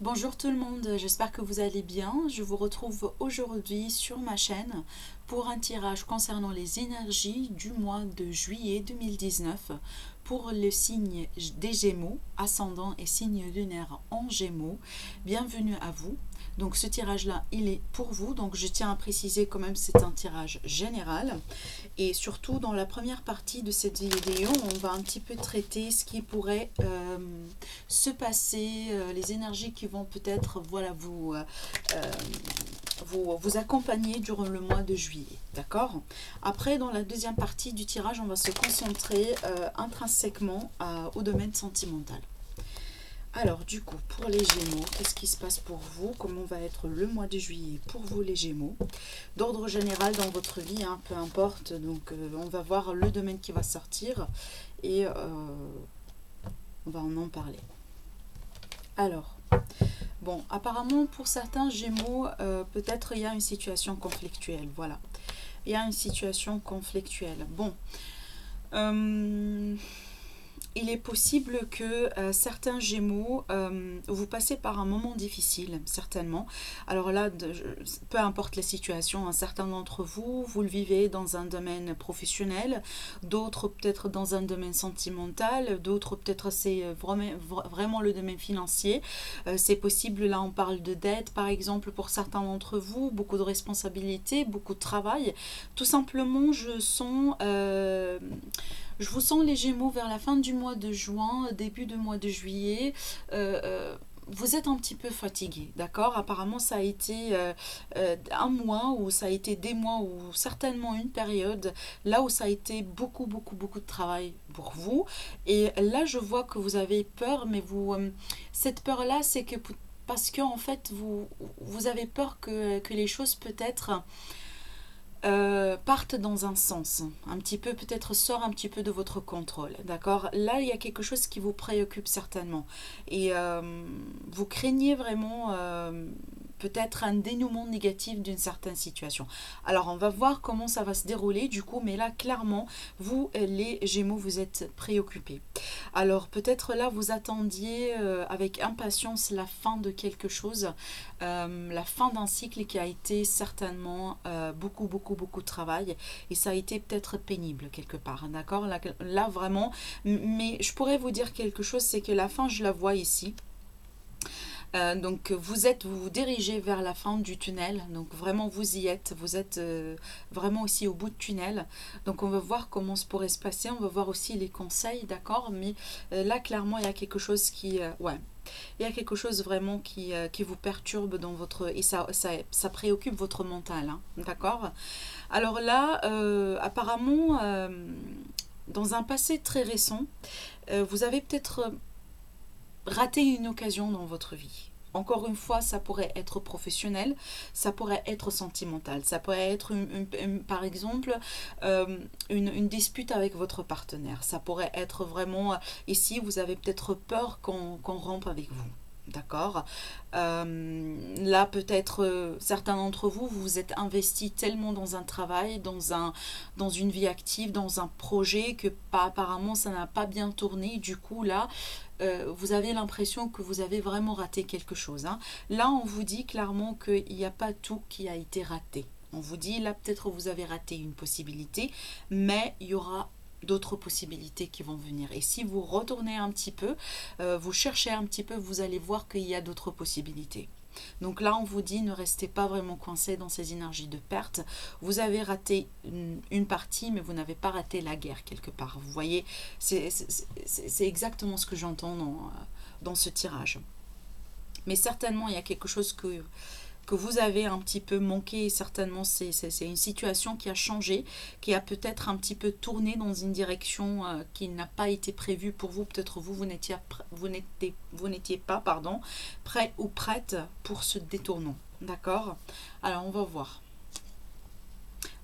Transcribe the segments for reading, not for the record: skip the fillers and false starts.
Bonjour tout le monde, j'espère que vous allez bien. Je vous retrouve aujourd'hui sur ma chaîne pour un tirage concernant les énergies du mois de juillet 2019 pour le signe des Gémeaux, ascendant et signe lunaire en Gémeaux. Bienvenue à vous. Donc ce tirage-là, il est pour vous. Donc je tiens à préciser quand même, c'est un tirage général. Et surtout, dans la première partie de cette vidéo, on va un petit peu traiter ce qui pourrait se passer, les énergies qui vont peut-être vous accompagner durant le mois de juillet. D'accord? Après, dans la deuxième partie du tirage, on va se concentrer intrinsèquement au domaine sentimental. Alors, du coup, pour les Gémeaux, qu'est-ce qui se passe pour vous? Comment va être le mois de juillet pour vous, les Gémeaux? D'ordre général dans votre vie, hein, peu importe. Donc, on va voir le domaine qui va sortir et on va en parler. Alors, bon, apparemment, pour certains Gémeaux, peut-être il y a une situation conflictuelle. Voilà. Il y a une situation conflictuelle. Bon. Il est possible que certains Gémeaux, vous passez par un moment difficile, certainement. Alors là, peu importe la situation, un certain d'entre vous, vous le vivez dans un domaine professionnel, d'autres peut-être dans un domaine sentimental, d'autres peut-être c'est vraiment le domaine financier. C'est possible, là on parle de dette par exemple pour certains d'entre vous, beaucoup de responsabilités, beaucoup de travail. Tout simplement, je vous sens les Gémeaux vers la fin du mois de juin, début du mois de juillet. Vous êtes un petit peu fatigué, d'accord? Apparemment, ça a été un mois ou ça a été des mois ou certainement une période là où ça a été beaucoup, beaucoup, beaucoup de travail pour vous. Et là, je vois que vous avez peur, mais cette peur-là, c'est que parce que en fait, vous avez peur que les choses peut-être partent dans un sens, un petit peu peut-être sort un petit peu de votre contrôle, d'accord? Là, il y a quelque chose qui vous préoccupe certainement et vous craignez vraiment peut-être un dénouement négatif d'une certaine situation. Alors, on va voir comment ça va se dérouler du coup, mais là, clairement, vous, les Gémeaux, vous êtes préoccupés. Alors, peut-être là, vous attendiez avec impatience la fin de quelque chose, la fin d'un cycle qui a été certainement beaucoup, beaucoup, beaucoup de travail et ça a été peut-être pénible quelque part, d'accord? Là, vraiment, mais je pourrais vous dire quelque chose, c'est que la fin, je la vois ici. Donc vous vous dirigez vers la fin du tunnel, donc vraiment vous y êtes, vous êtes vraiment aussi au bout de tunnel, donc on va voir comment ça pourrait se passer, on va voir aussi les conseils, d'accord, mais là clairement il y a quelque chose ouais, il y a quelque chose vraiment qui vous perturbe dans votre, et ça préoccupe votre mental, hein, d'accord. Alors là, apparemment, dans un passé très récent, vous avez peut-être rater une occasion dans votre vie. Encore une fois, ça pourrait être professionnel, ça pourrait être sentimental, ça pourrait être par exemple une dispute avec votre partenaire, ça pourrait être vraiment, ici vous avez peut-être peur qu'on rompe avec vous. D'accord. Là, peut-être certains d'entre vous, vous vous êtes investis tellement dans un travail, dans une vie active, dans un projet que apparemment ça n'a pas bien tourné. Du coup, là, vous avez l'impression que vous avez vraiment raté quelque chose, hein. Là, on vous dit clairement qu'il n'y a pas tout qui a été raté. On vous dit, là, peut-être vous avez raté une possibilité, mais il y aura d'autres possibilités qui vont venir. Et si vous retournez un petit peu, vous cherchez un petit peu, vous allez voir qu'il y a d'autres possibilités. Donc là, on vous dit, ne restez pas vraiment coincé dans ces énergies de perte. Vous avez raté une partie, mais vous n'avez pas raté la guerre quelque part. Vous voyez, c'est exactement ce que j'entends dans ce tirage. Mais certainement, il y a quelque chose que vous avez un petit peu manqué. Certainement, c'est une situation qui a changé, qui a peut-être un petit peu tourné dans une direction qui n'a pas été prévue pour vous. Peut-être vous n'étiez pas, pardon, prêt ou prête pour ce détournement. D'accord? Alors, on va voir.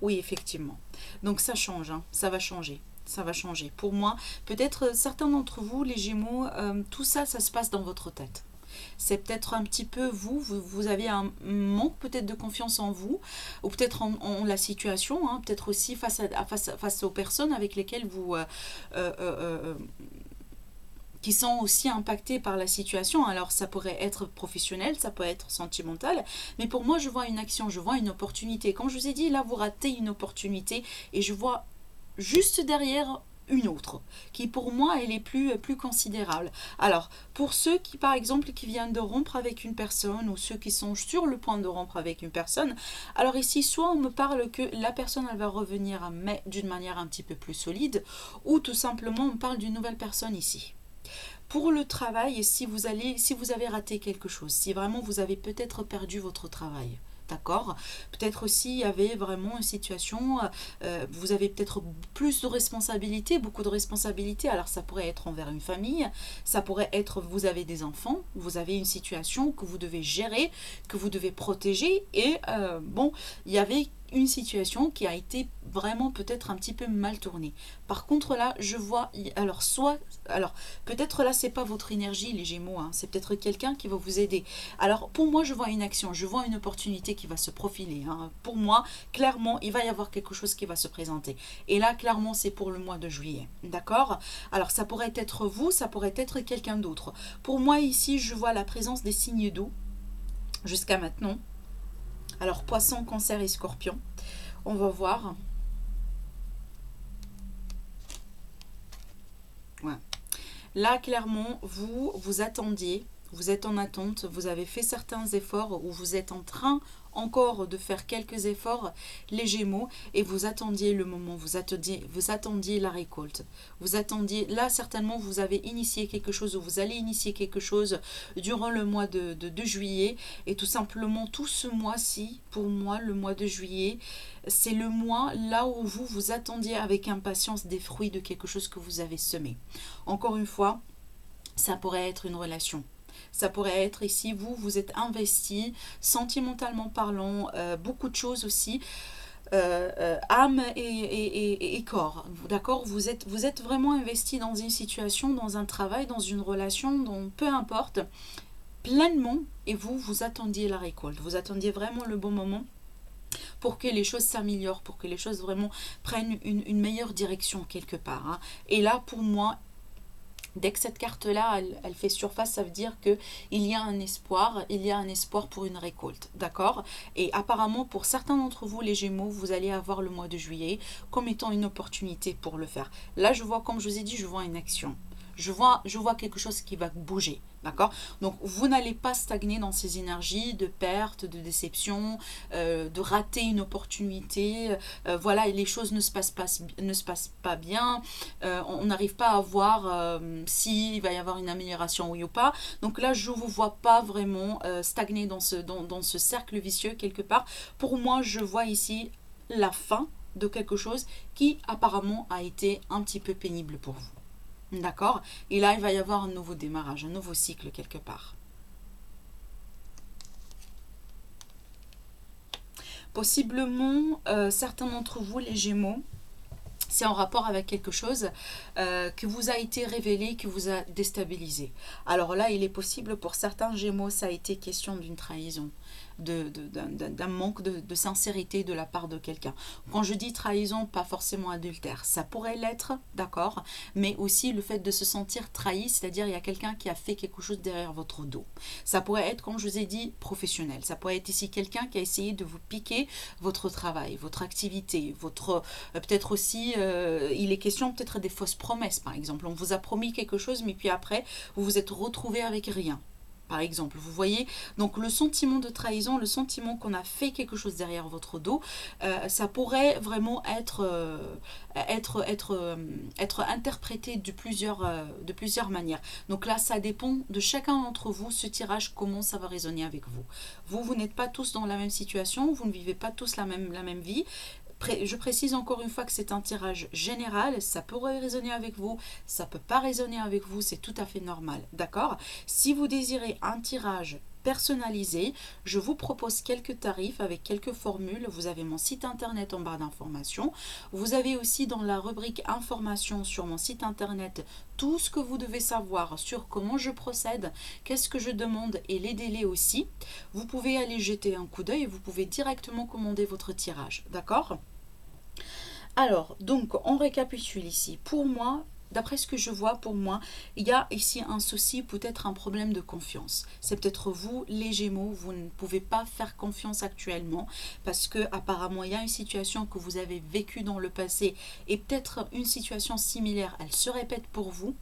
Oui, effectivement. Donc, ça change, hein, ça va changer. Ça va changer. Pour moi, peut-être certains d'entre vous, les Gémeaux, tout ça, ça se passe dans votre tête. C'est peut-être un petit peu vous avez un manque peut-être de confiance en vous, ou peut-être en la situation, hein, peut-être aussi face aux personnes avec lesquelles qui sont aussi impactés par la situation. Alors ça pourrait être professionnel, ça peut être sentimental, mais pour moi je vois une action, je vois une opportunité. Comme je vous ai dit, là vous ratez une opportunité et je vois juste derrière une autre, qui pour moi elle est plus considérable. Alors, pour ceux qui par exemple qui viennent de rompre avec une personne ou ceux qui sont sur le point de rompre avec une personne, alors ici soit on me parle que la personne elle va revenir mais d'une manière un petit peu plus solide, ou tout simplement on parle d'une nouvelle personne ici. Pour le travail, si vous avez raté quelque chose, si vraiment vous avez peut-être perdu votre travail, d'accord. Peut-être aussi il y avait vraiment une situation, vous avez peut-être plus de responsabilités, beaucoup de responsabilités. Alors ça pourrait être envers une famille, ça pourrait être vous avez des enfants, vous avez une situation que vous devez gérer, que vous devez protéger. Et bon, il y avait une situation qui a été vraiment peut-être un petit peu mal tournée. Par contre là, je vois, alors peut-être là c'est pas votre énergie les Gémeaux, hein, c'est peut-être quelqu'un qui va vous aider. Alors pour moi je vois une action, je vois une opportunité qui va se profiler, hein. Pour moi clairement il va y avoir quelque chose qui va se présenter. Et là clairement c'est pour le mois de juillet, d'accord. Alors ça pourrait être vous, ça pourrait être quelqu'un d'autre. Pour moi ici je vois la présence des signes d'eau jusqu'à maintenant. Alors poisson, cancer et scorpion, on va voir. Ouais. Là, clairement, vous attendiez, vous êtes en attente, vous avez fait certains efforts ou vous êtes en train encore de faire quelques efforts, les Gémeaux, et vous attendiez le moment, vous attendiez la récolte. Vous attendiez, là certainement vous avez initié quelque chose ou vous allez initier quelque chose durant le mois de juillet, et tout simplement tout ce mois-ci, pour moi, le mois de juillet, c'est le mois là où vous attendiez avec impatience des fruits de quelque chose que vous avez semé. Encore une fois, ça pourrait être une relation. Ça pourrait être ici, vous êtes investi, sentimentalement parlant, beaucoup de choses aussi, âme et corps. D'accord, vous êtes vraiment investi dans une situation, dans un travail, dans une relation, dans peu importe, pleinement, et vous attendiez la récolte. Vous attendiez vraiment le bon moment pour que les choses s'améliorent, pour que les choses vraiment prennent une meilleure direction quelque part, hein. Et là, pour moi, dès que cette carte-là, elle fait surface, ça veut dire qu'il y a un espoir, il y a un espoir pour une récolte, d'accord. Et apparemment, pour certains d'entre vous, les Gémeaux, vous allez avoir le mois de juillet comme étant une opportunité pour le faire. Là, je vois, comme je vous ai dit, je vois une action. Je vois quelque chose qui va bouger, d'accord. Donc, vous n'allez pas stagner dans ces énergies de perte, de déception, de rater une opportunité. Voilà, et les choses ne se passent pas bien. On n'arrive pas à voir s'il va y avoir une amélioration, oui ou pas. Donc là, je ne vous vois pas vraiment stagner dans ce cercle vicieux quelque part. Pour moi, je vois ici la fin de quelque chose qui apparemment a été un petit peu pénible pour vous. D'accord. Et là, il va y avoir un nouveau démarrage, un nouveau cycle quelque part. Possiblement, certains d'entre vous, les Gémeaux, c'est en rapport avec quelque chose qui vous a été révélé, qui vous a déstabilisé. Alors là, il est possible pour certains Gémeaux, ça a été question d'une trahison, d'un manque de sincérité de la part de quelqu'un. Quand je dis trahison, pas forcément adultère, ça pourrait l'être, d'accord, mais aussi le fait de se sentir trahi, c'est-à-dire il y a quelqu'un qui a fait quelque chose derrière votre dos. Ça pourrait être, comme je vous ai dit, professionnel. Ça pourrait être ici quelqu'un qui a essayé de vous piquer votre travail, votre activité, votre peut-être aussi, il est question peut-être des fausses promesses, par exemple. On vous a promis quelque chose, mais puis après, vous vous êtes retrouvé avec rien. Par exemple, vous voyez, donc le sentiment de trahison, le sentiment qu'on a fait quelque chose derrière votre dos, ça pourrait vraiment être interprété de plusieurs manières. Donc là, ça dépend de chacun d'entre vous, ce tirage, comment ça va résonner avec vous. Vous n'êtes pas tous dans la même situation, vous ne vivez pas tous la même vie. Je précise encore une fois que c'est un tirage général, ça pourrait résonner avec vous, ça peut pas résonner avec vous, c'est tout à fait normal, d'accord. Si vous désirez un tirage personnalisé, je vous propose quelques tarifs avec quelques formules. Vous avez mon site internet en barre d'informations. Vous avez aussi dans la rubrique informations sur mon site internet tout ce que vous devez savoir sur comment je procède, qu'est-ce que je demande et les délais aussi. Vous pouvez aller jeter un coup d'œil et vous pouvez directement commander votre tirage, d'accord. Alors, donc, on récapitule ici. Pour moi, d'après ce que je vois pour moi, il y a ici un souci, peut-être un problème de confiance. C'est peut-être vous, les Gémeaux, vous ne pouvez pas faire confiance actuellement parce que apparemment il y a une situation que vous avez vécue dans le passé et peut-être une situation similaire, elle se répète pour vous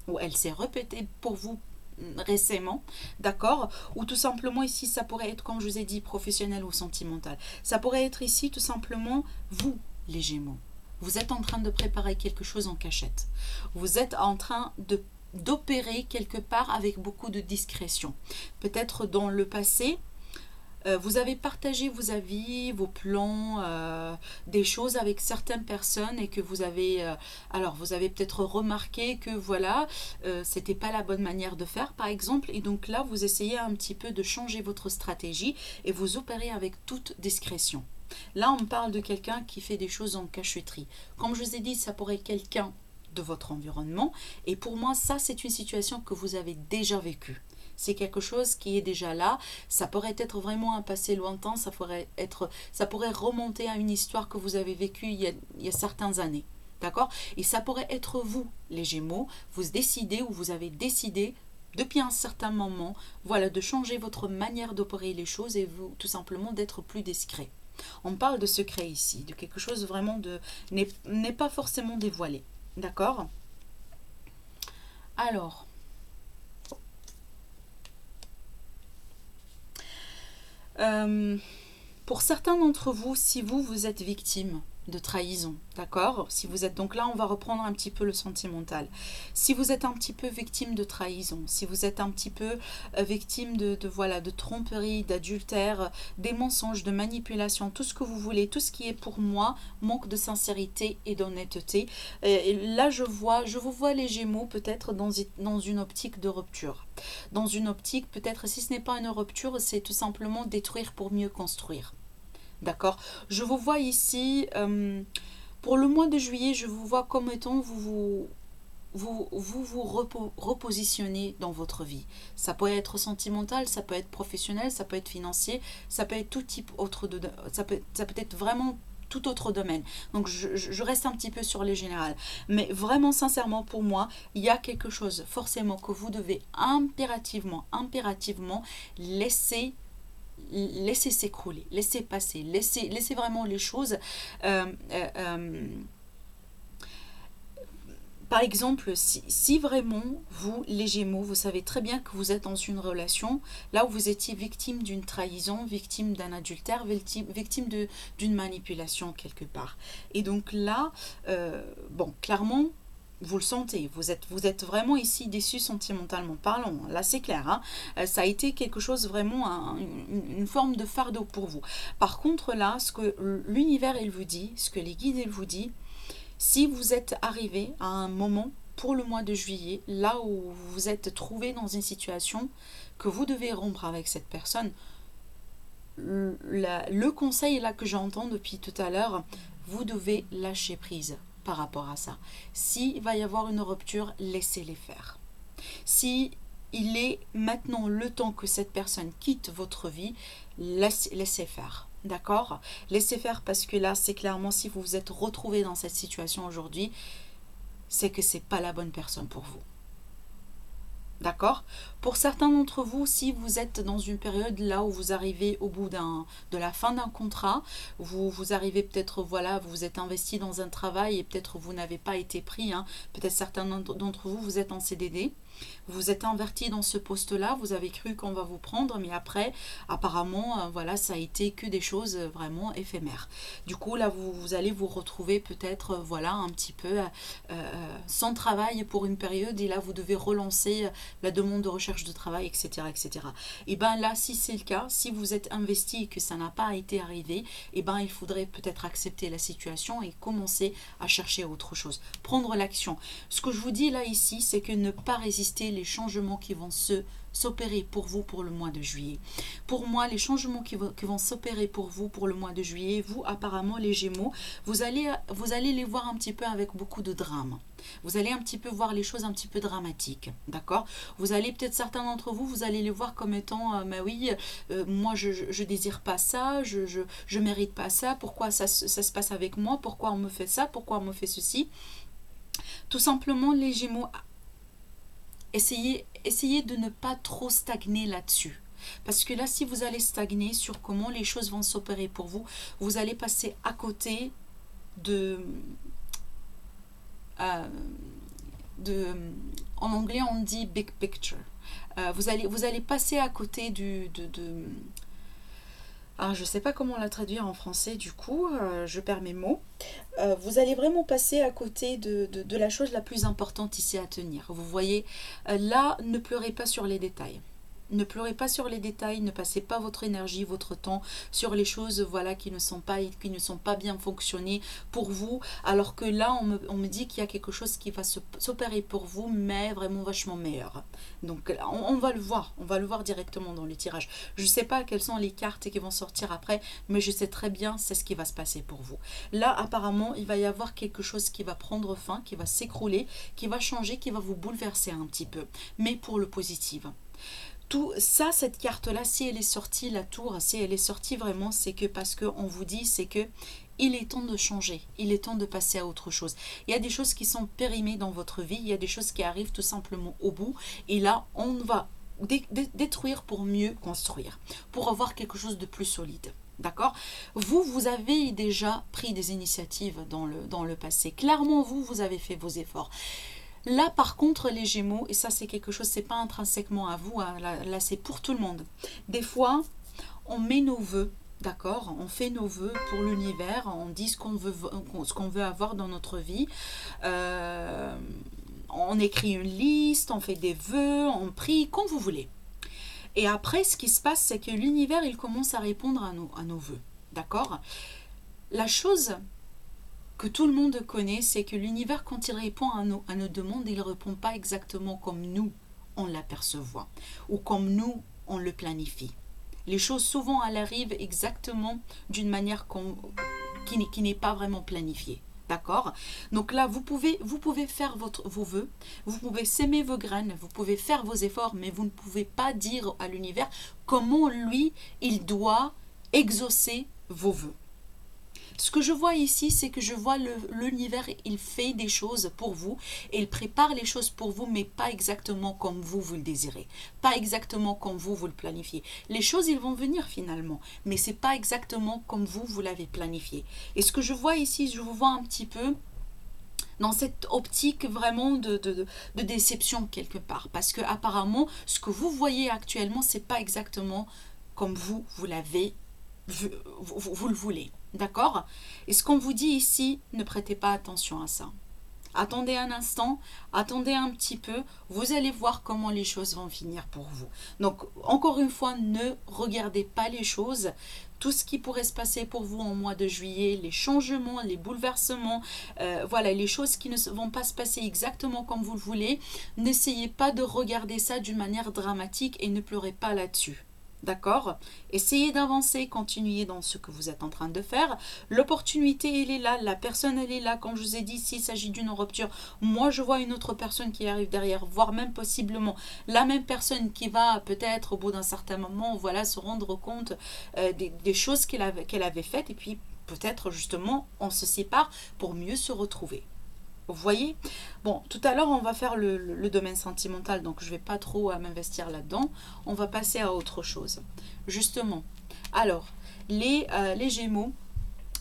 ou elle s'est répétée pour vous récemment, d'accord? Ou tout simplement ici, ça pourrait être, comme je vous ai dit, professionnel ou sentimental. Ça pourrait être ici tout simplement vous, les Gémeaux. Vous êtes en train de préparer quelque chose en cachette. Vous êtes en train d'opérer quelque part avec beaucoup de discrétion. Peut-être dans le passé, vous avez partagé vos avis, vos plans, des choses avec certaines personnes et que vous avez, alors vous avez peut-être remarqué que voilà, c'était pas la bonne manière de faire par exemple, et donc là vous essayez un petit peu de changer votre stratégie et vous opérez avec toute discrétion. Là on parle de quelqu'un qui fait des choses en cachotterie. Comme je vous ai dit, ça pourrait être quelqu'un de votre environnement et pour moi ça c'est une situation que vous avez déjà vécue. C'est quelque chose qui est déjà là. Ça pourrait être vraiment un passé lointain. Ça pourrait remonter à une histoire que vous avez vécue il y a certaines années. D'accord? Et ça pourrait être vous, les Gémeaux. Vous décidez ou vous avez décidé depuis un certain moment, voilà, de changer votre manière d'opérer les choses et vous, tout simplement, d'être plus discret. On parle de secret ici, de quelque chose vraiment de n'est pas forcément dévoilé. D'accord? Alors, Euh, pour certains d'entre vous, si vous êtes victime de trahison, d'accord? Si vous êtes, donc là, on va reprendre un petit peu le sentimental. Si vous êtes un petit peu victime de trahison, si vous êtes un petit peu victime voilà, de tromperie, d'adultère, des mensonges, de manipulation, tout ce que vous voulez, tout ce qui est pour moi manque de sincérité et d'honnêteté. Et là, je vous vois les Gémeaux peut-être dans une optique de rupture. Dans une optique, peut-être, si ce n'est pas une rupture, c'est tout simplement détruire pour mieux construire. D'accord? Je vous vois ici, pour le mois de juillet, je vous vois comme étant repositionnez dans votre vie. Ça peut être sentimental, ça peut être professionnel, ça peut être financier, ça peut être tout type autre de, ça peut être vraiment tout autre domaine. Donc je reste un petit peu sur les générales. Mais vraiment sincèrement pour moi, il y a quelque chose forcément que vous devez impérativement laisser s'écrouler, laisser passer, laisser vraiment les choses. euh, euh, euh, Par exemple, si vraiment, vous, les Gémeaux, vous savez très bien que vous êtes dans une relation, là où vous étiez victime d'une trahison, victime d'un adultère, victime d'une manipulation quelque part. Et donc là, bon, clairement, vous le sentez, vous êtes vraiment ici déçu sentimentalement parlant, là c'est clair, hein. Ça a été quelque chose vraiment, une forme de fardeau pour vous. Par contre là, ce que l'univers il vous dit, ce que les guides il vous dit, si vous êtes arrivé à un moment pour le mois de juillet, là où vous vous êtes trouvé dans une situation que vous devez rompre avec cette personne, le conseil là que j'entends depuis tout à l'heure, vous devez lâcher prise par rapport à ça. S'il va y avoir une rupture, laissez-les faire. Si il est maintenant le temps que cette personne quitte votre vie, laissez faire. D'accord? Laissez faire parce que là, c'est clairement si vous vous êtes retrouvé dans cette situation aujourd'hui, c'est que c'est pas la bonne personne pour vous. D'accord? Pour certains d'entre vous, si vous êtes dans une période là où vous arrivez au bout de la fin d'un contrat, vous arrivez peut-être, voilà, vous vous êtes investi dans un travail et peut-être vous n'avez pas été pris, hein. Peut-être certains d'entre vous, vous êtes en CDD. Vous vous êtes inverti dans ce poste-là, vous avez cru qu'on va vous prendre, mais après, apparemment, voilà, ça a été que des choses vraiment éphémères. Du coup, là, vous allez vous retrouver peut-être, voilà, un petit peu sans travail pour une période, et là, vous devez relancer la demande de recherche de travail, etc., etc. Et bien là, si c'est le cas, si vous êtes investi et que ça n'a pas été arrivé, et ben il faudrait peut-être accepter la situation et commencer à chercher autre chose, prendre l'action. Ce que je vous dis là ici, c'est que ne pas résister les changements qui vont s'opérer pour vous pour le mois de juillet. Pour moi, les changements qui vont s'opérer pour vous pour le mois de juillet, vous apparemment les Gémeaux, vous allez les voir un petit peu avec beaucoup de drame. Vous allez un petit peu voir les choses un petit peu dramatiques, d'accord? Vous allez peut-être certains d'entre vous, vous allez les voir comme étant, mais oui, moi je désire pas ça, je mérite pas ça, pourquoi ça se passe avec moi, pourquoi on me fait ça, pourquoi on me fait ceci. Tout simplement, les Gémeaux, essayez de ne pas trop stagner là-dessus. Parce que là, si vous allez stagner sur comment les choses vont s'opérer pour vous, vous allez passer à côté de... euh, en anglais, on dit big picture. Vous allez passer à côté je ne sais pas comment la traduire en français, du coup, je perds mes mots. Vous allez vraiment passer à côté de la chose la plus importante ici à tenir. Vous voyez, là, ne pleurez pas sur les détails. Ne pleurez pas sur les détails, ne passez pas votre énergie, votre temps sur les choses voilà, qui ne sont pas bien fonctionnées pour vous. Alors que là, on me dit qu'il y a quelque chose qui va s'opérer pour vous, mais vraiment vachement meilleur. Donc on va le voir directement dans le tirage. Je ne sais pas quelles sont les cartes qui vont sortir après, mais je sais très bien c'est ce qui va se passer pour vous. Là, apparemment, il va y avoir quelque chose qui va prendre fin, qui va s'écrouler, qui va changer, qui va vous bouleverser un petit peu, mais pour le positif. Tout ça, cette carte-là, si elle est sortie, la tour, si elle est sortie vraiment, c'est que parce qu'on vous dit, c'est que il est temps de changer, il est temps de passer à autre chose. Il y a des choses qui sont périmées dans votre vie, il y a des choses qui arrivent tout simplement au bout, et là, on va détruire pour mieux construire, pour avoir quelque chose de plus solide. D'accord? Vous avez déjà pris des initiatives dans le passé. Clairement, vous avez fait vos efforts. Là, par contre, les Gémeaux, et ça c'est quelque chose, c'est pas intrinsèquement à vous, hein, là c'est pour tout le monde. Des fois, on met nos vœux, d'accord? On fait nos vœux pour l'univers, on dit ce qu'on veut avoir dans notre vie. On écrit une liste, on fait des vœux, on prie, comme vous voulez. Et après, ce qui se passe, c'est que l'univers, il commence à répondre à nos vœux, d'accord? La chose que tout le monde connaît, c'est que l'univers, quand il répond à nos demandes, il ne répond pas exactement comme nous, on l'aperçoit, ou comme nous, on le planifie. Les choses, souvent, elles arrivent exactement d'une manière qui n'est pas vraiment planifiée. D'accord? Donc là, vous pouvez faire vos vœux, vous pouvez s'aimer vos graines, vous pouvez faire vos efforts, mais vous ne pouvez pas dire à l'univers comment lui, il doit exaucer vos vœux. Ce que je vois ici, c'est que je vois l'univers, il fait des choses pour vous, et il prépare les choses pour vous, mais pas exactement comme vous le désirez, pas exactement comme vous le planifiez. Les choses, ils vont venir finalement, mais c'est pas exactement comme vous l'avez planifié. Et ce que je vois ici, je vous vois un petit peu dans cette optique vraiment de déception quelque part, parce que apparemment, ce que vous voyez actuellement, c'est pas exactement comme vous l'avez, vous le voulez. D'accord? Et ce qu'on vous dit ici, ne prêtez pas attention à ça. Attendez un instant, attendez un petit peu, vous allez voir comment les choses vont finir pour vous. Donc, encore une fois, ne regardez pas les choses. Tout ce qui pourrait se passer pour vous en mois de juillet, les changements, les bouleversements, voilà, les choses qui ne vont pas se passer exactement comme vous le voulez. N'essayez pas de regarder ça d'une manière dramatique et ne pleurez pas là-dessus. D'accord? Essayez d'avancer, continuez dans ce que vous êtes en train de faire. L'opportunité, elle est là, la personne, elle est là. Comme je vous ai dit, s'il s'agit d'une rupture, moi, je vois une autre personne qui arrive derrière, voire même possiblement la même personne qui va peut-être, au bout d'un certain moment, voilà, se rendre compte des choses qu'elle avait faites. Et puis, peut-être, justement, on se sépare pour mieux se retrouver. Vous voyez? Bon, tout à l'heure, on va faire le domaine sentimental, donc je ne vais pas trop m'investir là-dedans. On va passer à autre chose. Justement, alors, les Gémeaux,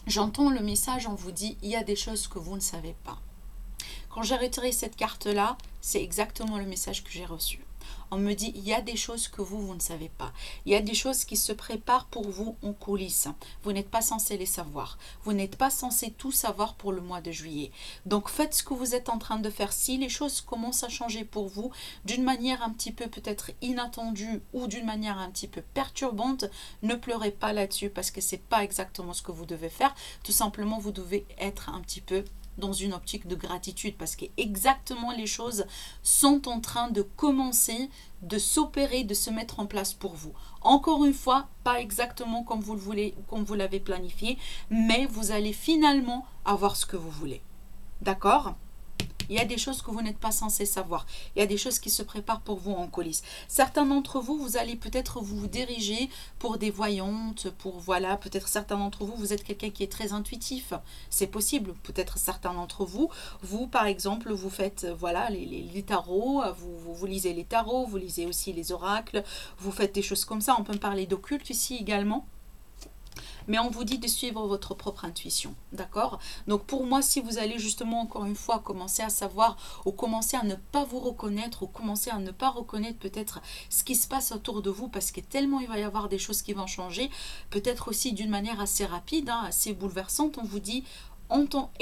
j'entends le message, on vous dit, il y a des choses que vous ne savez pas. Quand j'ai retiré cette carte-là, c'est exactement le message que j'ai reçu. On me dit, il y a des choses que vous ne savez pas. Il y a des choses qui se préparent pour vous en coulisses. Vous n'êtes pas censé les savoir. Vous n'êtes pas censé tout savoir pour le mois de juillet. Donc, faites ce que vous êtes en train de faire. Si les choses commencent à changer pour vous d'une manière un petit peu peut-être inattendue ou d'une manière un petit peu perturbante, ne pleurez pas là-dessus parce que ce n'est pas exactement ce que vous devez faire. Tout simplement, vous devez être un petit peu dans une optique de gratitude parce que exactement les choses sont en train de commencer, de s'opérer, de se mettre en place pour vous. Encore une fois, pas exactement comme vous le voulez, comme vous l'avez planifié, mais vous allez finalement avoir ce que vous voulez. D'accord? Il y a des choses que vous n'êtes pas censé savoir. Il y a des choses qui se préparent pour vous en coulisses. Certains d'entre vous, vous allez peut-être vous diriger pour des voyantes, pour voilà, peut-être certains d'entre vous, vous êtes quelqu'un qui est très intuitif. C'est possible. Peut-être certains d'entre vous, vous par exemple, vous faites voilà les tarots, vous lisez les tarots, vous lisez aussi les oracles, vous faites des choses comme ça. On peut parler d'occulte ici également. Mais on vous dit de suivre votre propre intuition, d'accord? Donc pour moi, si vous allez justement encore une fois commencer à savoir ou commencer à ne pas vous reconnaître ou commencer à ne pas reconnaître peut-être ce qui se passe autour de vous parce que tellement il va y avoir des choses qui vont changer, peut-être aussi d'une manière assez rapide, hein, assez bouleversante, on vous dit,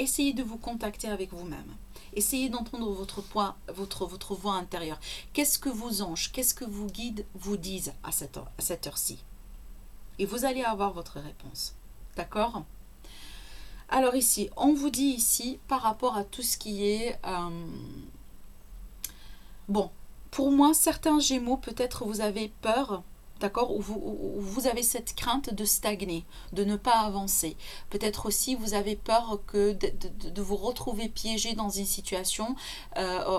essayez de vous contacter avec vous-même. Essayez d'entendre votre voix intérieure. Qu'est-ce que vos anges, qu'est-ce que vos guides vous disent à cette heure-ci? Et vous allez avoir votre réponse. D'accord? Alors ici, on vous dit ici, par rapport à tout ce qui est... bon, pour moi, certains Gémeaux, peut-être vous avez peur, d'accord, ou vous avez cette crainte de stagner, de ne pas avancer. Peut-être aussi vous avez peur que de vous retrouver piégé dans une situation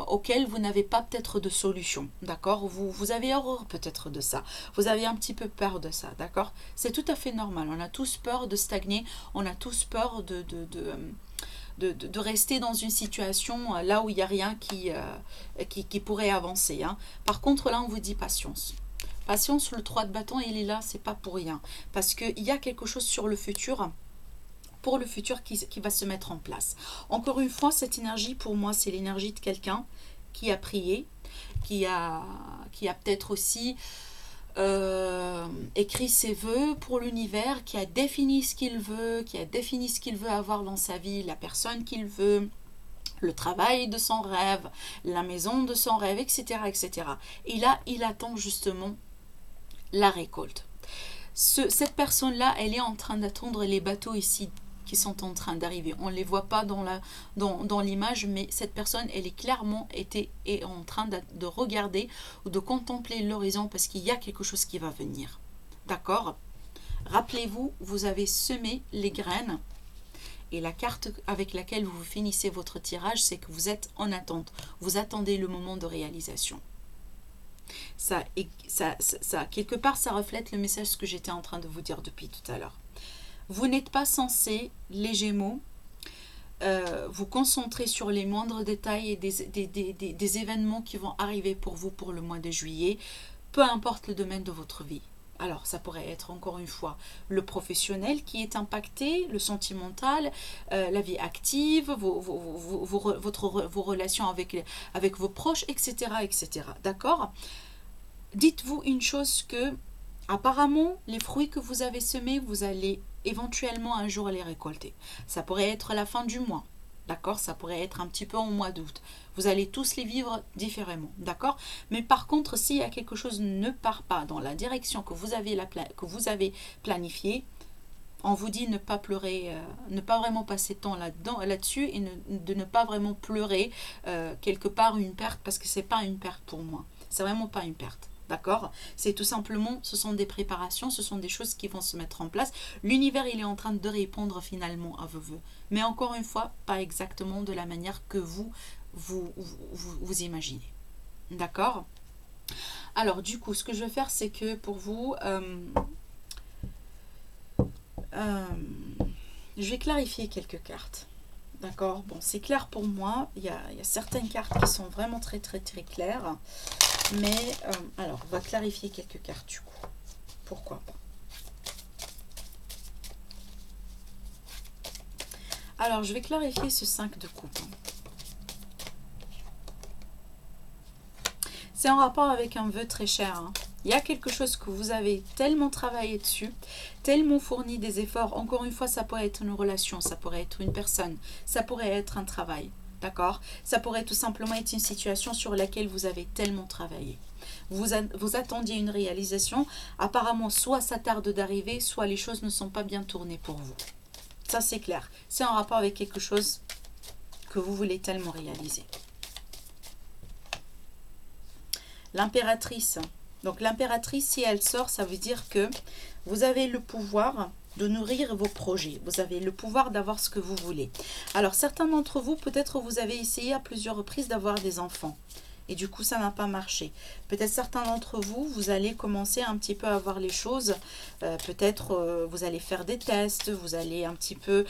auquel vous n'avez pas peut-être de solution, d'accord. Vous avez horreur peut-être de ça, vous avez un petit peu peur de ça, d'accord. C'est tout à fait normal, on a tous peur de stagner, on a tous peur de rester dans une situation là où il n'y a rien qui pourrait avancer, hein. Par contre, là, on vous dit patience. Patience, le 3 de bâton, il est là, c'est pas pour rien. Parce qu'il y a quelque chose sur le futur, pour le futur qui va se mettre en place. Encore une fois, cette énergie, pour moi, c'est l'énergie de quelqu'un qui a prié, qui a peut-être aussi écrit ses vœux pour l'univers, qui a défini ce qu'il veut, avoir dans sa vie, la personne qu'il veut, le travail de son rêve, la maison de son rêve, etc. etc. Et là, il attend justement la récolte. Cette personne-là, elle est en train d'attendre les bateaux ici qui sont en train d'arriver. On ne les voit pas dans l'image, mais cette personne, elle est clairement est en train de regarder ou de contempler l'horizon parce qu'il y a quelque chose qui va venir. D'accord? Rappelez-vous, vous avez semé les graines et la carte avec laquelle vous finissez votre tirage, c'est que vous êtes en attente. Vous attendez le moment de réalisation. Ça, quelque part, ça reflète le message que j'étais en train de vous dire depuis tout à l'heure. Vous n'êtes pas censé, les Gémeaux, vous concentrer sur les moindres détails et des événements qui vont arriver pour vous pour le mois de juillet, peu importe le domaine de votre vie. Alors, ça pourrait être encore une fois le professionnel qui est impacté, le sentimental, la vie active, vos relations avec vos proches, etc. etc. D'accord? Dites-vous une chose que, apparemment, les fruits que vous avez semés, vous allez éventuellement un jour les récolter. Ça pourrait être la fin du mois. D'accord? Ça pourrait être un petit peu au mois d'août. Vous allez tous les vivre différemment. D'accord? Mais par contre, s'il y a quelque chose ne part pas dans la direction que vous avez planifiée, on vous dit ne pas pleurer, ne pas vraiment passer de temps là-dessus et de ne pas vraiment pleurer quelque part une perte parce que c'est pas une perte pour moi. C'est vraiment pas une perte. D'accord? C'est tout simplement, ce sont des préparations, ce sont des choses qui vont se mettre en place. L'univers, il est en train de répondre finalement à vos vœux. Mais encore une fois, pas exactement de la manière que vous imaginez. D'accord? Alors, du coup, ce que je vais faire, c'est que pour vous, je vais clarifier quelques cartes. D'accord? Bon, c'est clair pour moi. Il y a certaines cartes qui sont vraiment très, très, très claires. Mais, alors, on va clarifier quelques cartes du coup. Pourquoi pas? Alors, je vais clarifier ce 5 de coupe. C'est en rapport avec un vœu très cher. Hein. Il y a quelque chose que vous avez tellement travaillé dessus, tellement fourni des efforts. Encore une fois, ça pourrait être une relation, ça pourrait être une personne, ça pourrait être un travail. D'accord? Ça pourrait tout simplement être une situation sur laquelle vous avez tellement travaillé. Vous attendiez une réalisation. Apparemment, soit ça tarde d'arriver, soit les choses ne sont pas bien tournées pour vous. Ça, c'est clair. C'est en rapport avec quelque chose que vous voulez tellement réaliser. L'impératrice. Donc, l'impératrice, si elle sort, ça veut dire que vous avez le pouvoir de nourrir vos projets. Vous avez le pouvoir d'avoir ce que vous voulez. Alors, certains d'entre vous, peut-être vous avez essayé à plusieurs reprises d'avoir des enfants. Et du coup, ça n'a pas marché. Peut-être certains d'entre vous, vous allez commencer un petit peu à voir les choses. Peut-être vous allez faire des tests, vous allez un petit peu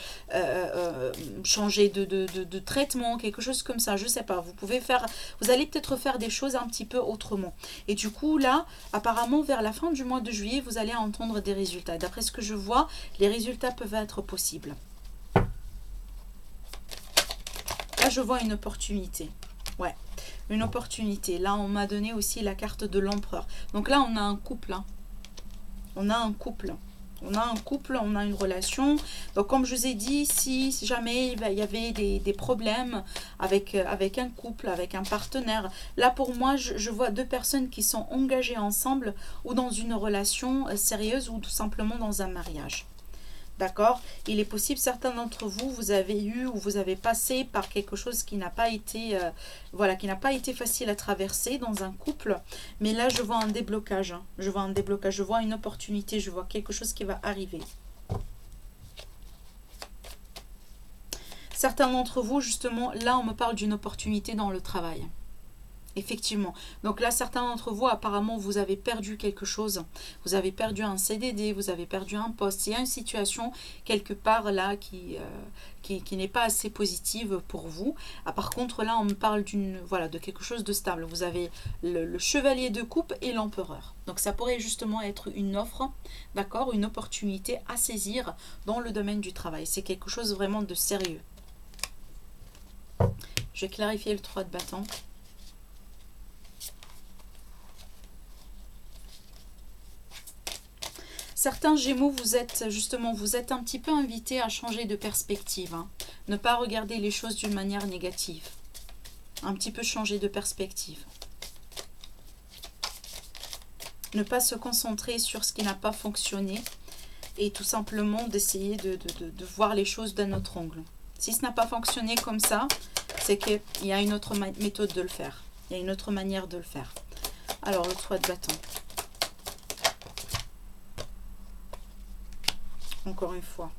changer de traitement, quelque chose comme ça. Je ne sais pas. Vous allez peut-être faire des choses un petit peu autrement. Et du coup, là, apparemment, vers la fin du mois de juillet, vous allez entendre des résultats. D'après ce que je vois, les résultats peuvent être possibles. Là, je vois une opportunité. Ouais. Une opportunité. Là, on m'a donné aussi la carte de l'empereur. Donc là, on a un couple. Hein. On a un couple. On a un couple, on a une relation. Donc, comme je vous ai dit, si jamais il y avait des problèmes avec un couple, avec un partenaire, là, pour moi, je vois deux personnes qui sont engagées ensemble ou dans une relation sérieuse ou tout simplement dans un mariage. D'accord? Il est possible, certains d'entre vous, vous avez eu ou vous avez passé par quelque chose qui n'a pas été, voilà, qui n'a pas été facile à traverser dans un couple. Mais là, je vois un déblocage. Hein. Je vois un déblocage, je vois une opportunité, je vois quelque chose qui va arriver. Certains d'entre vous, justement, là, on me parle d'une opportunité dans le travail. Effectivement. Donc là, certains d'entre vous, apparemment, vous avez perdu quelque chose. Vous avez perdu un CDD, vous avez perdu un poste. Il y a une situation quelque part là qui n'est pas assez positive pour vous. Ah, par contre, là, on me parle de quelque chose de stable. Vous avez le chevalier de coupe et l'empereur. Donc ça pourrait justement être une offre, d'accord, une opportunité à saisir dans le domaine du travail. C'est quelque chose vraiment de sérieux. Je vais clarifier le 3 de bâton. Certains Gémeaux, vous êtes un petit peu invités à changer de perspective. Hein. Ne pas regarder les choses d'une manière négative. Un petit peu changer de perspective. Ne pas se concentrer sur ce qui n'a pas fonctionné et tout simplement d'essayer de voir les choses d'un autre angle. Si ce n'a pas fonctionné comme ça, c'est qu'il y a une autre méthode de le faire. Il y a une autre manière de le faire. Alors, le 3 de bâton. Encore une fois.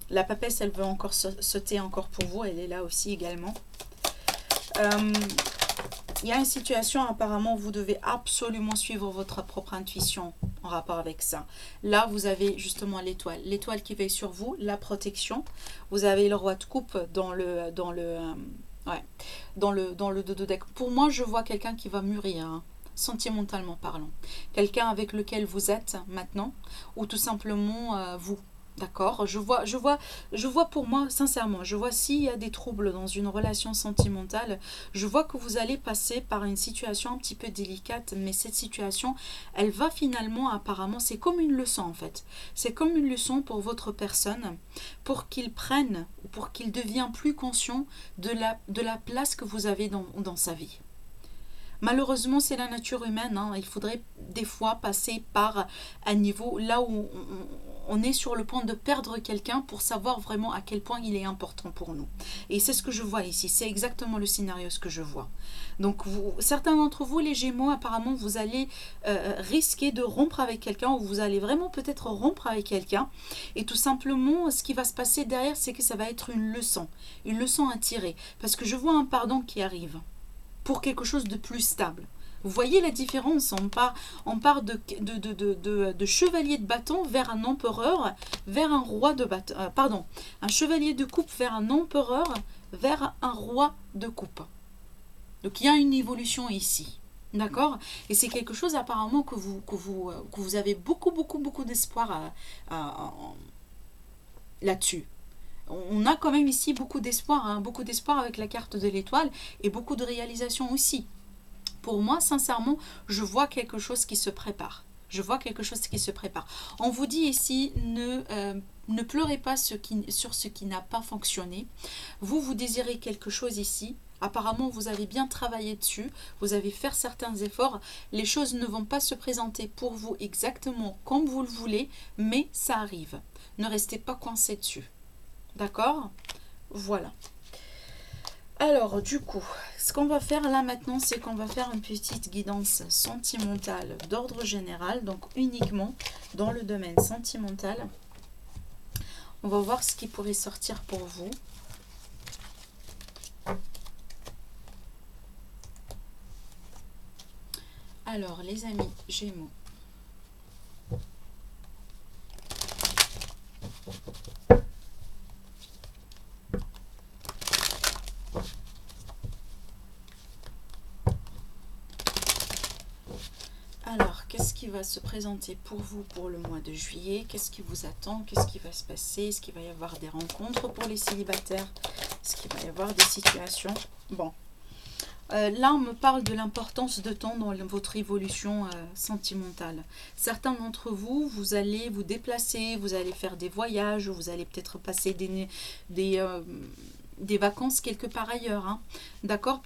La papesse, elle veut encore sauter encore pour vous. Elle est là aussi également. Il y a une situation, apparemment, vous devez absolument suivre votre propre intuition en rapport avec ça. Là, vous avez justement l'étoile. L'étoile qui veille sur vous, la protection. Vous avez le roi de coupe dans le dodo-deck. Pour moi, je vois quelqu'un qui va mûrir, hein, sentimentalement parlant. Quelqu'un avec lequel vous êtes maintenant, ou tout simplement vous. D'accord, je vois pour moi, sincèrement, je vois s'il y a des troubles dans une relation sentimentale, je vois que vous allez passer par une situation un petit peu délicate, mais cette situation, elle va finalement, apparemment, c'est comme une leçon en fait. C'est comme une leçon pour votre personne, pour qu'il prenne, pour qu'il devienne plus conscient de la place que vous avez dans sa vie. Malheureusement, c'est la nature humaine. Hein. Il faudrait des fois passer par un niveau là où on est sur le point de perdre quelqu'un pour savoir vraiment à quel point il est important pour nous. Et c'est ce que je vois ici. C'est exactement le scénario ce que je vois. Donc, certains d'entre vous, les Gémeaux, apparemment, vous allez risquer de rompre avec quelqu'un ou vous allez vraiment peut-être rompre avec quelqu'un. Et tout simplement, ce qui va se passer derrière, c'est que ça va être une leçon à tirer. Parce que je vois un pardon qui arrive pour quelque chose de plus stable. Vous voyez la différence, on part de chevalier de bâton vers un empereur, vers un roi de bâton, un chevalier de coupe vers un empereur, vers un roi de coupe. Donc il y a une évolution ici, d'accord? Et c'est quelque chose apparemment que vous avez beaucoup d'espoir là-dessus. On a quand même ici beaucoup d'espoir, hein, beaucoup d'espoir avec la carte de l'étoile et beaucoup de réalisation aussi. Pour moi, sincèrement, je vois quelque chose qui se prépare. Je vois quelque chose qui se prépare. On vous dit ici, ne pleurez pas sur ce qui n'a pas fonctionné. Vous désirez quelque chose ici. Apparemment, vous avez bien travaillé dessus. Vous avez fait certains efforts. Les choses ne vont pas se présenter pour vous exactement comme vous le voulez, mais ça arrive. Ne restez pas coincé dessus. D'accord? Voilà. Alors, du coup, ce qu'on va faire là maintenant, c'est qu'on va faire une petite guidance sentimentale d'ordre général, donc uniquement dans le domaine sentimental. On va voir ce qui pourrait sortir pour vous. Alors, les amis Gémeaux. Alors, qu'est-ce qui va se présenter pour vous pour le mois de juillet? Qu'est-ce qui vous attend? Qu'est-ce qui va se passer? Est-ce qu'il va y avoir des rencontres pour les célibataires? Est-ce qu'il va y avoir des situations? Bon. Là, on me parle de l'importance de temps dans votre évolution sentimentale. Certains d'entre vous, vous allez vous déplacer, vous allez faire des voyages, vous allez peut-être passer des vacances quelque part ailleurs. Hein. D'accord?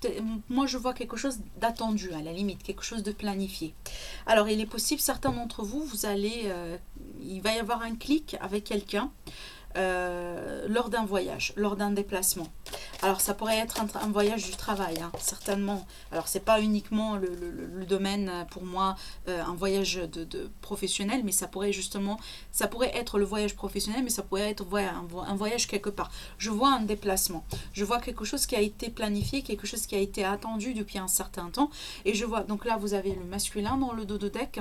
Moi, je vois quelque chose d'attendu, à la limite, quelque chose de planifié. Alors, il est possible, certains d'entre vous, il va y avoir un clic avec quelqu'un. Lors d'un voyage, lors d'un déplacement. Alors ça pourrait être un voyage du travail, hein, certainement. Alors c'est pas uniquement le domaine pour moi, un voyage de professionnel, mais ça pourrait être le voyage professionnel, mais ça pourrait être un voyage quelque part. Je vois un déplacement, je vois quelque chose qui a été planifié, quelque chose qui a été attendu depuis un certain temps, et je vois, donc là vous avez le masculin dans le dos de deck.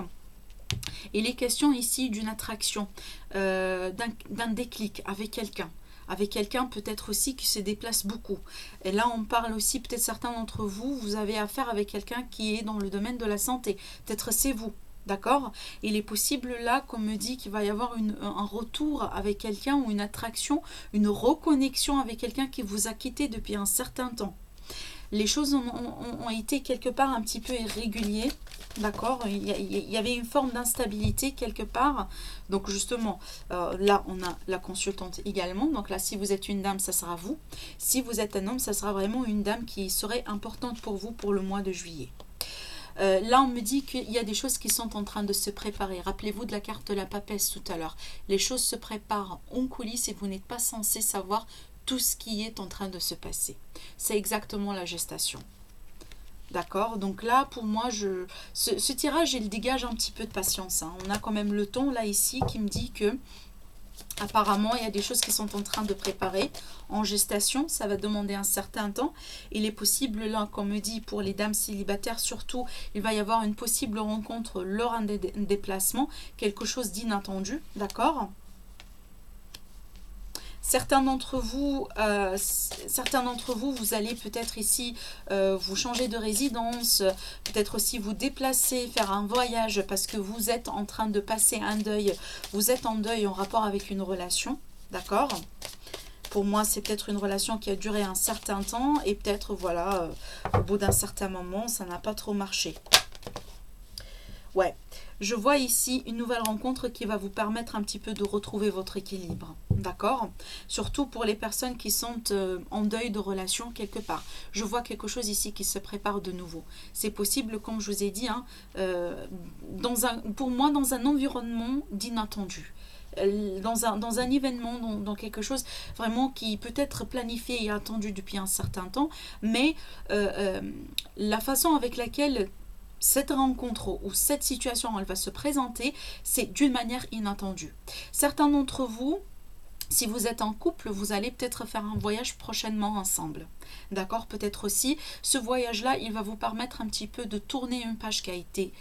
Il est question ici d'une attraction, d'un déclic avec quelqu'un. Avec quelqu'un peut-être aussi qui se déplace beaucoup. Et là, on parle aussi, peut-être certains d'entre vous, vous avez affaire avec quelqu'un qui est dans le domaine de la santé. Peut-être c'est vous. D'accord? Il est possible là qu'on me dit qu'il va y avoir un retour avec quelqu'un ou une attraction, une reconnexion avec quelqu'un qui vous a quitté depuis un certain temps. Les choses ont été quelque part un petit peu irréguliers, d'accord? Il y avait une forme d'instabilité quelque part. Donc justement, là, on a la consultante également. Donc là, si vous êtes une dame, ça sera vous. Si vous êtes un homme, ça sera vraiment une dame qui serait importante pour vous pour le mois de juillet. Là, on me dit qu'il y a des choses qui sont en train de se préparer. Rappelez-vous de la carte de la papesse tout à l'heure. Les choses se préparent en coulisses et vous n'êtes pas censé savoir tout ce qui est en train de se passer. C'est exactement la gestation. D'accord? Donc là, pour moi, ce tirage, il dégage un petit peu de patience. Hein. On a quand même le ton, là, ici, qui me dit que apparemment, il y a des choses qui sont en train de préparer en gestation. Ça va demander un certain temps. Il est possible, là, qu'on me dit, pour les dames célibataires, surtout, il va y avoir une possible rencontre lors d'un déplacement, quelque chose d'inattendu. D'accord? Certains d'entre vous, vous allez peut-être ici vous changer de résidence, peut-être aussi vous déplacer, faire un voyage parce que vous êtes en train de passer un deuil. Vous êtes en deuil en rapport avec une relation, d'accord? Pour moi, c'est peut-être une relation qui a duré un certain temps et peut-être, voilà, au bout d'un certain moment, ça n'a pas trop marché. Ouais, je vois ici une nouvelle rencontre qui va vous permettre un petit peu de retrouver votre équilibre, d'accord? Surtout pour les personnes qui sont en deuil de relation quelque part. Je vois quelque chose ici qui se prépare de nouveau. C'est possible, comme je vous ai dit, hein, pour moi, dans un environnement d'inattendu. Dans un événement, dans quelque chose vraiment qui peut être planifié et attendu depuis un certain temps, mais la façon avec laquelle cette rencontre ou cette situation elle va se présenter, c'est d'une manière inattendue. Certains d'entre vous, si vous êtes en couple, vous allez peut-être faire un voyage prochainement ensemble. D'accord? Peut-être aussi, ce voyage-là, il va vous permettre un petit peu de tourner une page qui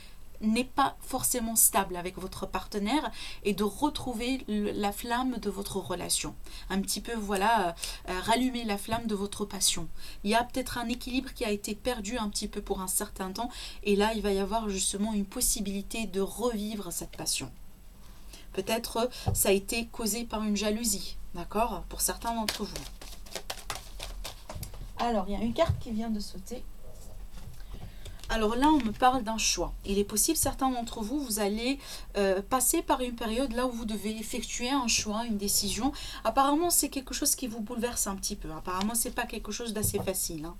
n'est pas forcément stable avec votre partenaire et de retrouver la flamme de votre relation. Un petit peu, voilà, rallumer la flamme de votre passion. Il y a peut-être un équilibre qui a été perdu un petit peu pour un certain temps et là, il va y avoir justement une possibilité de revivre cette passion. Peut-être ça a été causé par une jalousie, d'accord? Pour certains d'entre vous. Alors, il y a une carte qui vient de sauter. Alors là, on me parle d'un choix. Il est possible, certains d'entre vous, vous allez passer par une période là où vous devez effectuer un choix, une décision. Apparemment, c'est quelque chose qui vous bouleverse un petit peu. Apparemment, c'est pas quelque chose d'assez facile. Hein.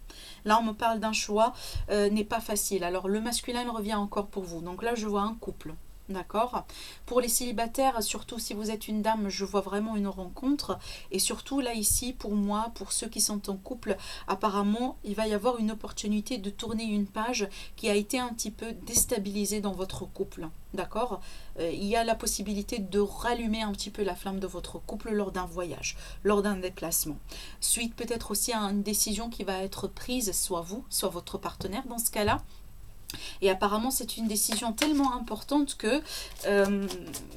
Là, on me parle d'un choix, n'est pas facile. Alors, le masculin, il revient encore pour vous. Donc là, je vois un couple. D'accord? Pour les célibataires, surtout si vous êtes une dame, je vois vraiment une rencontre. Et surtout, là, ici, pour moi, pour ceux qui sont en couple, apparemment, il va y avoir une opportunité de tourner une page qui a été un petit peu déstabilisée dans votre couple. D'accord? Il y a la possibilité de rallumer un petit peu la flamme de votre couple lors d'un voyage, lors d'un déplacement. Suite peut-être aussi à une décision qui va être prise, soit vous, soit votre partenaire dans ce cas-là. Et apparemment, c'est une décision tellement importante que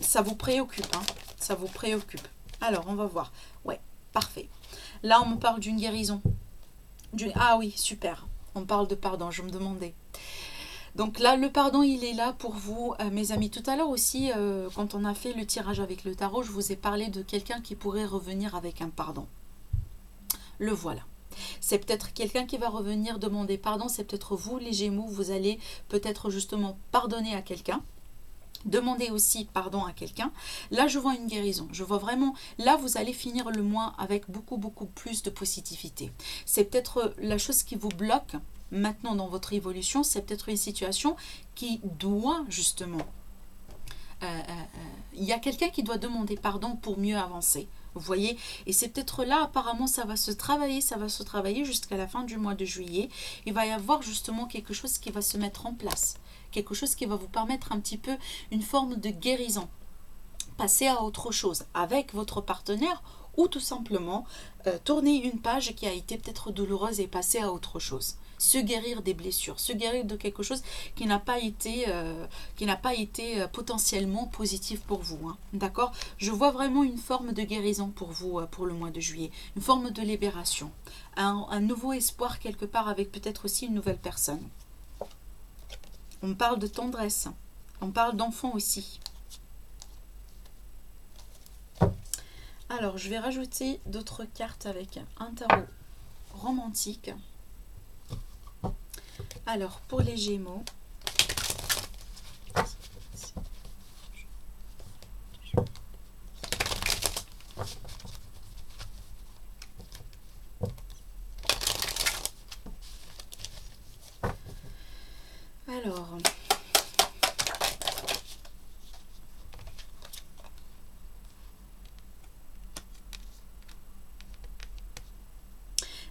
ça vous préoccupe. Hein. Ça vous préoccupe. Alors, on va voir. Ouais, parfait. Là, on me parle d'une guérison. Ah oui, super. On parle de pardon, je me demandais. Donc là, le pardon, il est là pour vous, mes amis. Tout à l'heure aussi, quand on a fait le tirage avec le tarot, je vous ai parlé de quelqu'un qui pourrait revenir avec un pardon. Le voilà. C'est peut-être quelqu'un qui va revenir demander pardon, c'est peut-être vous les Gémeaux, vous allez peut-être justement pardonner à quelqu'un, demander aussi pardon à quelqu'un. Là je vois une guérison, je vois vraiment, là vous allez finir le mois avec beaucoup plus de positivité. C'est peut-être la chose qui vous bloque maintenant dans votre évolution, c'est peut-être une situation qui doit justement, il y a quelqu'un qui doit demander pardon pour mieux avancer. Vous voyez, et c'est peut-être là, apparemment, ça va se travailler jusqu'à la fin du mois de juillet. Il va y avoir justement quelque chose qui va se mettre en place. Quelque chose qui va vous permettre un petit peu une forme de guérison. Passer à autre chose avec votre partenaire ou tout simplement tourner une page qui a été peut-être douloureuse et passer à autre chose. Se guérir des blessures, se guérir de quelque chose qui n'a pas été potentiellement positif pour vous. Hein. D'accord? Je vois vraiment une forme de guérison pour vous pour le mois de juillet, une forme de libération, un nouveau espoir quelque part avec peut-être aussi une nouvelle personne. On parle de tendresse, on parle d'enfant aussi. Alors, je vais rajouter d'autres cartes avec un tarot romantique. Alors, pour les Gémeaux, alors,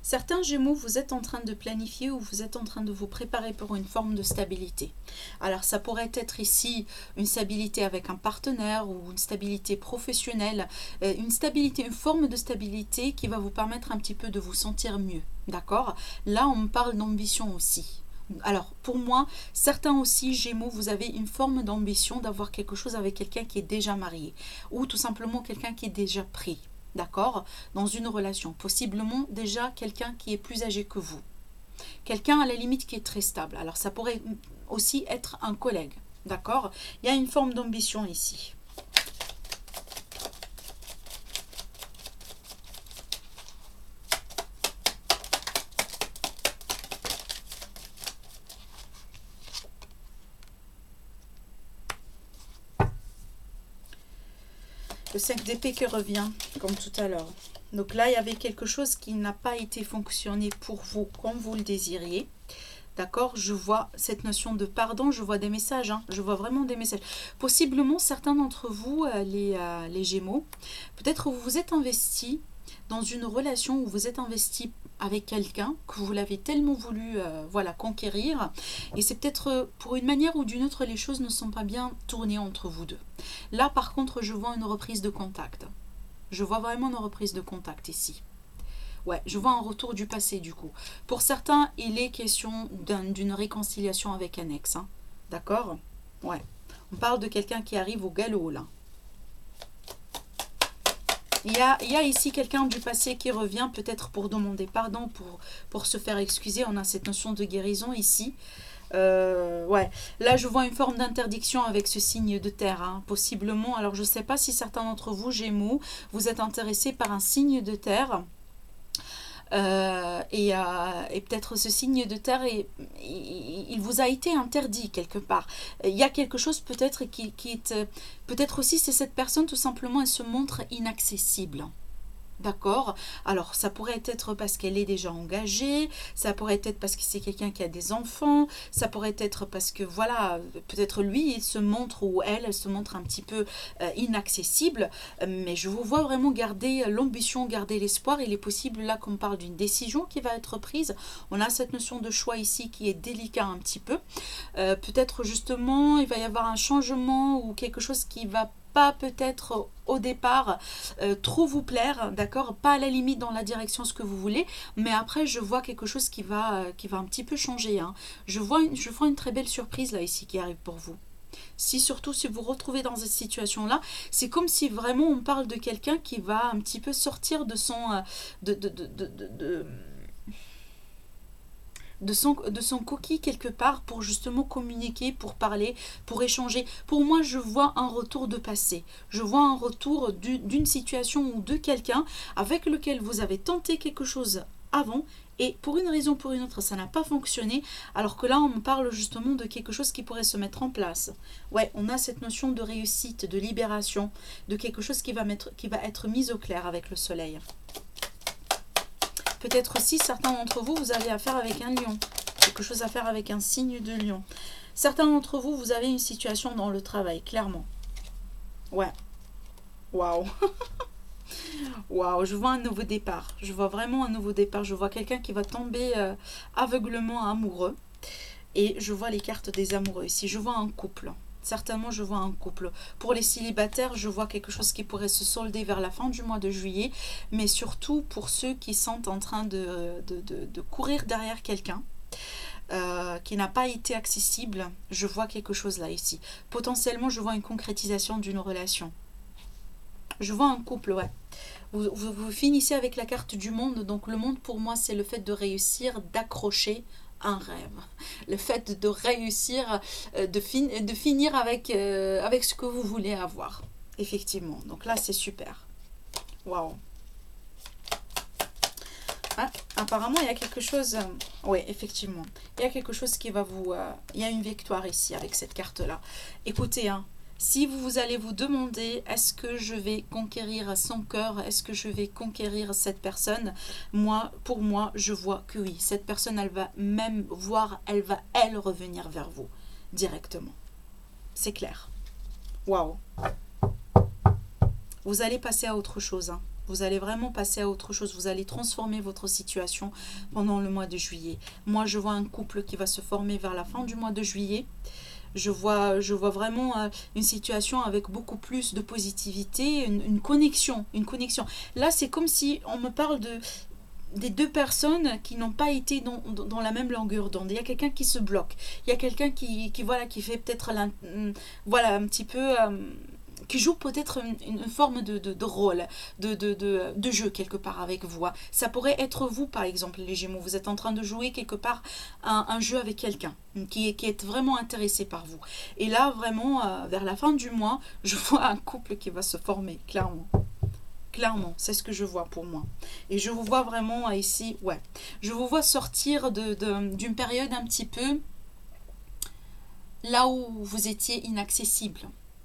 certains Gémeaux, vous êtes en train de planifier ou vous êtes en train de vous préparer pour une forme de stabilité. Alors ça pourrait être ici une stabilité avec un partenaire ou une stabilité professionnelle, une forme de stabilité qui va vous permettre un petit peu de vous sentir mieux. D'accord? Là, on me parle d'ambition aussi. Alors, pour moi, certains aussi, Gémeaux, vous avez une forme d'ambition d'avoir quelque chose avec quelqu'un qui est déjà marié ou tout simplement quelqu'un qui est déjà pris. D'accord? Dans une relation. Possiblement déjà quelqu'un qui est plus âgé que vous. Quelqu'un à la limite qui est très stable. Alors ça pourrait aussi être un collègue. D'accord? Il y a une forme d'ambition ici. Le 5 d'épée qui revient, comme tout à l'heure. Donc là, il y avait quelque chose qui n'a pas été fonctionné pour vous comme vous le désiriez. D'accord? Je vois cette notion de pardon, je vois des messages, hein, je vois vraiment des messages. Possiblement, certains d'entre vous, les Gémeaux, peut-être vous vous êtes investis dans une relation où vous êtes investi avec quelqu'un, que vous l'avez tellement voulu voilà, conquérir, et c'est peut-être pour une manière ou d'une autre, les choses ne sont pas bien tournées entre vous deux. Là, par contre, je vois une reprise de contact. Je vois vraiment une reprise de contact ici. Ouais, je vois un retour du passé du coup. Pour certains, il est question d'une réconciliation avec un ex. Hein. D'accord? Ouais. On parle de quelqu'un qui arrive au galop là. Il y a ici quelqu'un du passé qui revient peut-être pour demander pardon, pour se faire excuser. On a cette notion de guérison ici. Ouais, là je vois une forme d'interdiction avec ce signe de terre, hein, possiblement. Alors je ne sais pas si certains d'entre vous, Gémeaux, vous êtes intéressés par un signe de terre. Et peut-être ce signe de terre, il vous a été interdit quelque part. Il y a quelque chose peut-être qui est... Peut-être aussi c'est cette personne tout simplement, elle se montre inaccessible. D'accord? Alors, ça pourrait être parce qu'elle est déjà engagée, ça pourrait être parce que c'est quelqu'un qui a des enfants, ça pourrait être parce que, voilà, peut-être lui, il se montre ou elle se montre un petit peu inaccessible, mais je vous vois vraiment garder l'ambition, garder l'espoir. Il est possible là qu'on parle d'une décision qui va être prise. On a cette notion de choix ici qui est délicat un petit peu. Peut-être justement, il va y avoir un changement ou quelque chose qui va pas peut-être au départ trop vous plaire, d'accord, pas à la limite dans la direction ce que vous voulez, mais après je vois quelque chose qui va un petit peu changer, hein. Je vois une très belle surprise là ici qui arrive pour vous. Si surtout si vous vous retrouvez dans cette situation là, c'est comme si vraiment on parle de quelqu'un qui va un petit peu sortir de son de son coquille quelque part pour justement communiquer, pour parler, pour échanger. Pour moi, je vois un retour de passé. Je vois un retour d'une situation ou de quelqu'un avec lequel vous avez tenté quelque chose avant et pour une raison ou pour une autre, ça n'a pas fonctionné, alors que là, on me parle justement de quelque chose qui pourrait se mettre en place. Ouais, on a cette notion de réussite, de libération, de quelque chose qui va être mis au clair avec le soleil. Peut-être aussi, certains d'entre vous, vous avez affaire avec un lion. Quelque chose à faire avec un signe de lion. Certains d'entre vous, vous avez une situation dans le travail, clairement. Ouais. Waouh. Waouh, je vois un nouveau départ. Je vois vraiment un nouveau départ. Je vois quelqu'un qui va tomber aveuglement amoureux. Et je vois les cartes des amoureux ici. Je vois un couple. Certainement, je vois un couple. Pour les célibataires, je vois quelque chose qui pourrait se solder vers la fin du mois de juillet. Mais surtout pour ceux qui sont en train de courir derrière quelqu'un. Qui n'a pas été accessible, je vois quelque chose là ici. Potentiellement, je vois une concrétisation d'une relation. Je vois un couple, ouais. Vous finissez avec la carte du monde. Donc le monde pour moi, c'est le fait de réussir, d'accrocher un rêve. Le fait de réussir, de finir avec ce que vous voulez avoir. Effectivement. Donc là, c'est super. Waouh. Ah, apparemment, il y a quelque chose... oui, effectivement. Il y a quelque chose qui va vous... il y a une victoire ici avec cette carte-là. Écoutez, hein, si vous allez vous demander, est-ce que je vais conquérir son cœur? Est-ce que je vais conquérir cette personne? Moi, pour moi, je vois que oui. Cette personne, elle va même voir, elle revenir vers vous directement. C'est clair. Waouh. Vous allez passer à autre chose, hein. Vous allez vraiment passer à autre chose. Vous allez transformer votre situation pendant le mois de juillet. Moi, je vois un couple qui va se former vers la fin du mois de juillet. Je vois vraiment une situation avec beaucoup plus de positivité, une connexion, une connexion. Là, c'est comme si on me parle des deux personnes qui n'ont pas été dans la même longueur d'onde. Il y a quelqu'un qui se bloque. Il y a quelqu'un voilà, qui fait peut-être voilà, un petit peu... qui joue peut-être une forme de rôle, de jeu quelque part avec vous. Ça pourrait être vous, par exemple, les Gémeaux. Vous êtes en train de jouer quelque part un jeu avec quelqu'un qui est vraiment intéressé par vous. Et là, vraiment, vers la fin du mois, je vois un couple qui va se former, clairement. Clairement, c'est ce que je vois pour moi. Et je vous vois vraiment ici, ouais. Je vous vois sortir d'une période un petit peu là où vous étiez inaccessible.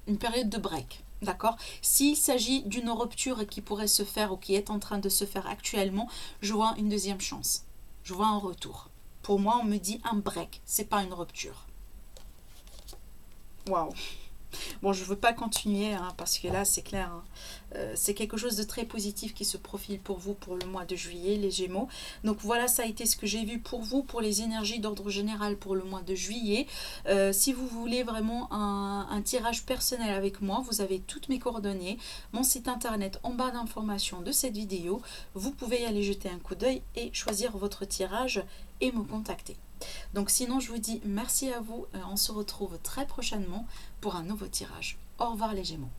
Une période de break, d'accord? S'il s'agit d'une rupture qui pourrait se faire ou qui est en train de se faire actuellement, je vois une deuxième chance. Je vois un retour. Pour moi, on me dit un break, c'est pas une rupture. Waouh! Bon, je ne veux pas continuer hein, parce que là, c'est clair. Hein, c'est quelque chose de très positif qui se profile pour vous pour le mois de juillet, les Gémeaux. Donc voilà, ça a été ce que j'ai vu pour vous, pour les énergies d'ordre général pour le mois de juillet. Si vous voulez vraiment un tirage personnel avec moi, vous avez toutes mes coordonnées, mon site internet en bas d'information de cette vidéo. Vous pouvez y aller jeter un coup d'œil et choisir votre tirage et me contacter. Donc sinon, je vous dis merci à vous. On se retrouve très prochainement pour un nouveau tirage. Au revoir les Gémeaux.